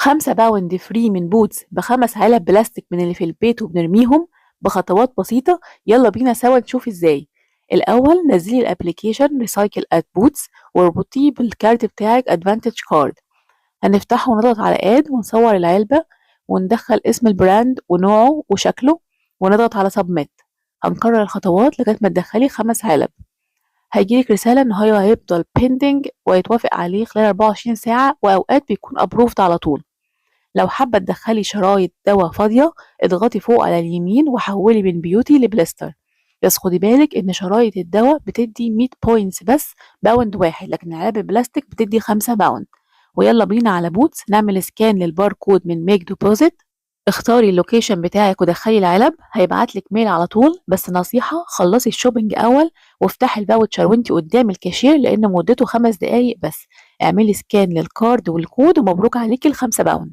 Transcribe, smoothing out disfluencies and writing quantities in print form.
5 باوند فري من بوتس ب5 علب بلاستيك من اللي في البيت وبنرميهم بخطوات بسيطة. يلا بينا سوا نشوف ازاي. الأول نزلي الابليكيشن ريسايكل ات بوتس واربطيه بالكارت بتاعك ادفانتج كارد. هنفتحه ونضغط على اد ونصور العلبة وندخل اسم البراند ونوعه وشكله ونضغط على سبميت. هنكرر الخطوات لغاية ما تدخلي 5 علب. هيجيلك رسالة إن هو هيفضل pending ويتوافق عليه خلال 24 ساعة، وأوقات بيكون approved على طول. لو حابة تدخلي شرايط دوا فاضية اضغطي فوق على اليمين وحولي من بيوتي لبلاستر. بس خدي بالك إن شرايط الدوا بتدي 100 بوينتس بس باوند واحد، لكن علب البلاستيك بتدي 5 باوند. ويلا بينا على بوتس نعمل سكان للباركود من ميك ديبوزيت. اختاري اللوكيشن بتاعك ودخلي العلب، هيبعتلك ميل على طول. بس نصيحة، خلصي الشوبينج أول وافتحي الفاوتشر وانتي قدام الكاشير لأن مدته 5 دقايق بس. اعملي سكان للكارد والكود ومبروك عليكي ال5 باوند.